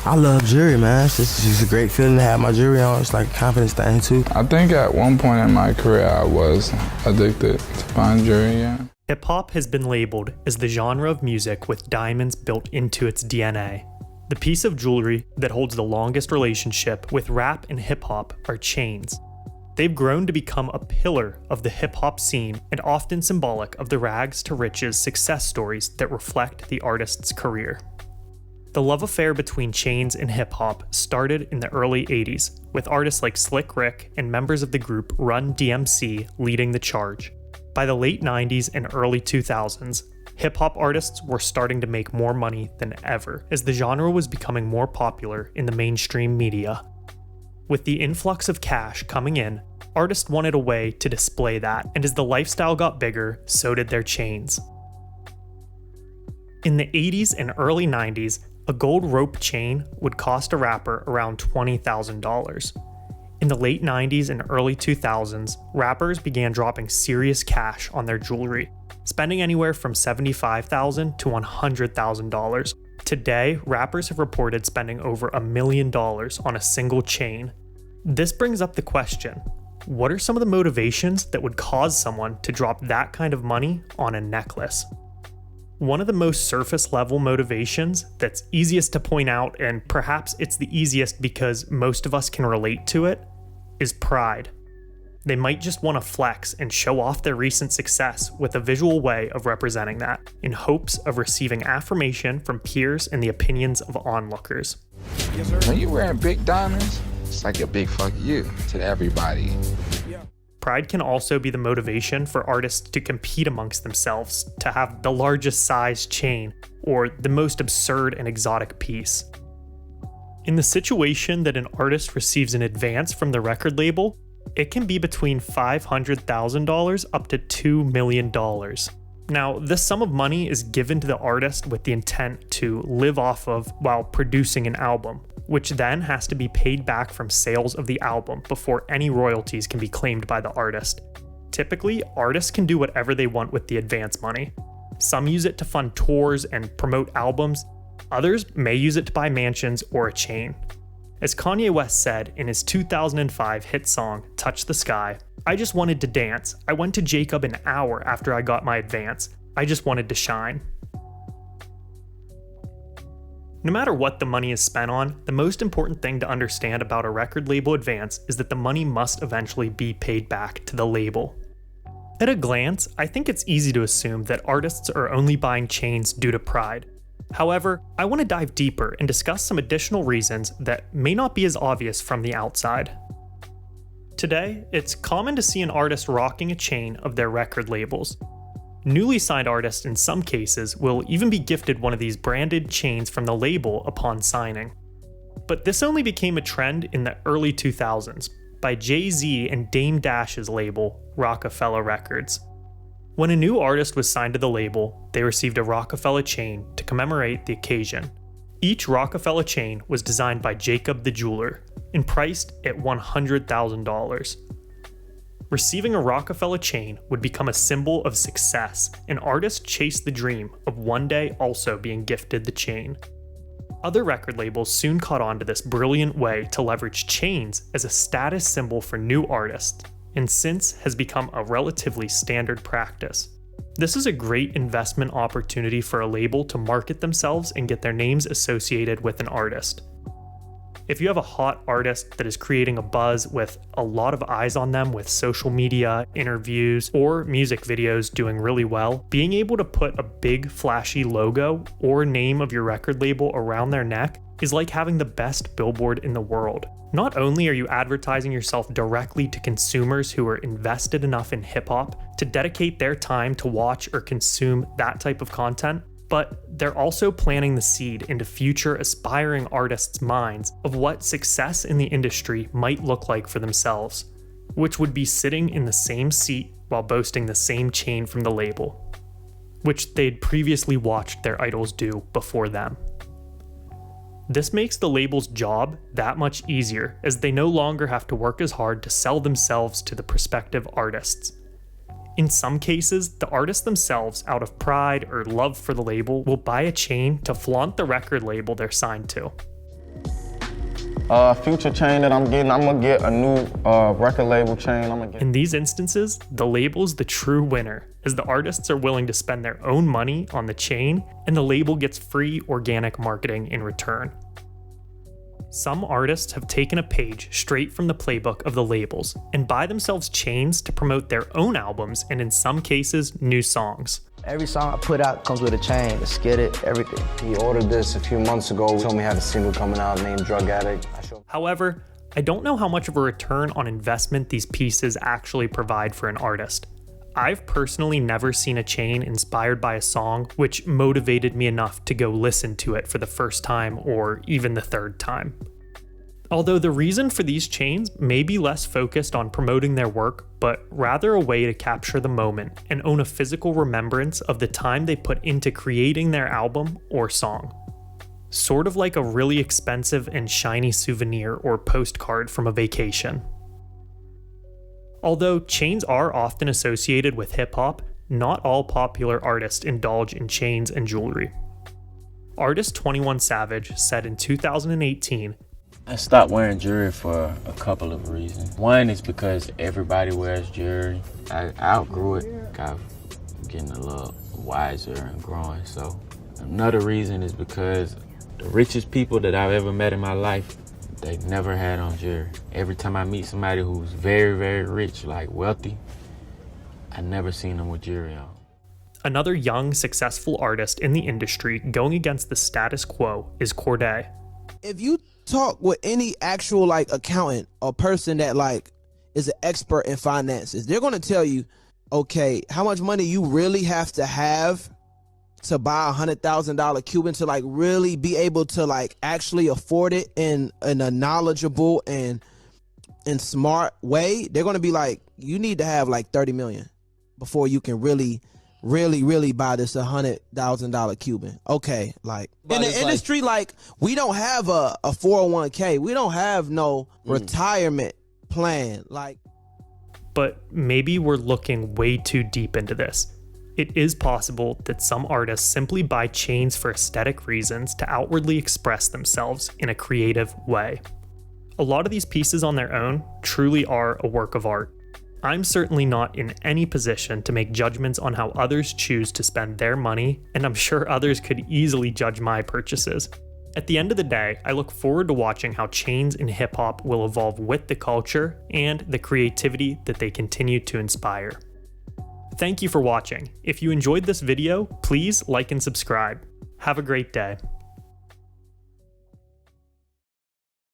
I love jewelry, man. It's just a great feeling to have my jewelry on. It's like a confidence thing, too. I think at one point in my career, I was addicted to fine jewelry, yeah. Hip-hop has been labeled as the genre of music with diamonds built into its DNA. The piece of jewelry that holds the longest relationship with rap and hip-hop are chains. They've grown to become a pillar of the hip-hop scene and often symbolic of the rags to riches success stories that reflect the artist's career. The love affair between chains and hip-hop started in the early 80s, with artists like Slick Rick and members of the group Run-DMC leading the charge. By the late 90s and early 2000s, hip-hop artists were starting to make more money than ever as the genre was becoming more popular in the mainstream media. With the influx of cash coming in, artists wanted a way to display that, and as the lifestyle got bigger, so did their chains. In the 80s and early 90s, a gold rope chain would cost a rapper around $20,000. In the late 90s and early 2000s, rappers began dropping serious cash on their jewelry, spending anywhere from $75,000 to $100,000. Today, rappers have reported spending over $1 million on a single chain. This brings up the question, what are some of the motivations that would cause someone to drop that kind of money on a necklace? One of the most surface level motivations that's easiest to point out, and perhaps it's the easiest because most of us can relate to it, is pride. They might just want to flex and show off their recent success with a visual way of representing that, in hopes of receiving affirmation from peers and the opinions of onlookers. When you're wearing big diamonds, it's like a big fuck you to everybody. Pride can also be the motivation for artists to compete amongst themselves, to have the largest size chain, or the most absurd and exotic piece. In the situation that an artist receives an advance from the record label, it can be between $500,000 up to $2 million. Now, this sum of money is given to the artist with the intent to live off of while producing an album, which then has to be paid back from sales of the album before any royalties can be claimed by the artist. Typically, artists can do whatever they want with the advance money. Some use it to fund tours and promote albums. Others may use it to buy mansions or a chain. As Kanye West said in his 2005 hit song, Touch the Sky, "I just wanted to dance. I went to Jacob an hour after I got my advance. I just wanted to shine." No matter what the money is spent on, the most important thing to understand about a record label advance is that the money must eventually be paid back to the label. At a glance, I think it's easy to assume that artists are only buying chains due to pride. However, I want to dive deeper and discuss some additional reasons that may not be as obvious from the outside. Today, it's common to see an artist rocking a chain of their record labels. Newly signed artists in some cases will even be gifted one of these branded chains from the label upon signing. But this only became a trend in the early 2000s by Jay-Z and Dame Dash's label, Rockefeller Records. When a new artist was signed to the label, they received a Rockefeller chain to commemorate the occasion. Each Rockefeller chain was designed by Jacob the jeweler and priced at $100,000. Receiving a Rockefeller chain would become a symbol of success, and artists chased the dream of one day also being gifted the chain. Other record labels soon caught on to this brilliant way to leverage chains as a status symbol for new artists, and since has become a relatively standard practice. This is a great investment opportunity for a label to market themselves and get their names associated with an artist. If you have a hot artist that is creating a buzz with a lot of eyes on them with social media, interviews, or music videos doing really well, being able to put a big flashy logo or name of your record label around their neck is like having the best billboard in the world. Not only are you advertising yourself directly to consumers who are invested enough in hip-hop to dedicate their time to watch or consume that type of content, but they're also planting the seed into future aspiring artists' minds of what success in the industry might look like for themselves, which would be sitting in the same seat while boasting the same chain from the label, which they'd previously watched their idols do before them. This makes the label's job that much easier, as they no longer have to work as hard to sell themselves to the prospective artists. In some cases, the artists themselves, out of pride or love for the label, will buy a chain to flaunt the record label they're signed to. Future chain that I'm getting, I'm gonna get a new record label chain. In these instances, the label's the true winner, as the artists are willing to spend their own money on the chain, and the label gets free organic marketing in return. Some artists have taken a page straight from the playbook of the labels and buy themselves chains to promote their own albums and, in some cases, new songs. Every song I put out comes with a chain, a skidit, everything. He ordered this a few months ago. He told me he had a single coming out named Drug Addict. However, I don't know how much of a return on investment these pieces actually provide for an artist. I've personally never seen a chain inspired by a song which motivated me enough to go listen to it for the first time or even the third time. Although the reason for these chains may be less focused on promoting their work, but rather a way to capture the moment and own a physical remembrance of the time they put into creating their album or song. Sort of like a really expensive and shiny souvenir or postcard from a vacation. Although chains are often associated with hip-hop, not all popular artists indulge in chains and jewelry. Artist 21 Savage said in 2018, I stopped wearing jewelry for a couple of reasons. One is because everybody wears jewelry. I outgrew it, getting a little wiser and growing. So another reason is because the richest people that I've ever met in my life, they never had on jewelry. Every time I meet somebody who's very, very rich, like wealthy, I never seen them with jewelry on. Another young, successful artist in the industry going against the status quo is Cordae. If you talk with any actual like accountant or person that like is an expert in finances, they're going to tell you, okay, how much money you really have to buy $100,000 Cuban to like really be able to like actually afford it in a knowledgeable and smart way. They're going to be like, you need to have like 30 million before you can really buy this $100,000 Cuban. Okay, like in the industry, like we don't have a 401k. We don't have no retirement plan. Like, but maybe we're looking way too deep into this. It is possible that some artists simply buy chains for aesthetic reasons to outwardly express themselves in a creative way. A lot of these pieces on their own truly are a work of art. I'm certainly not in any position to make judgments on how others choose to spend their money, and I'm sure others could easily judge my purchases. At the end of the day, I look forward to watching how chains in hip-hop will evolve with the culture and the creativity that they continue to inspire. Thank you for watching. If you enjoyed this video, please like and subscribe. Have a great day.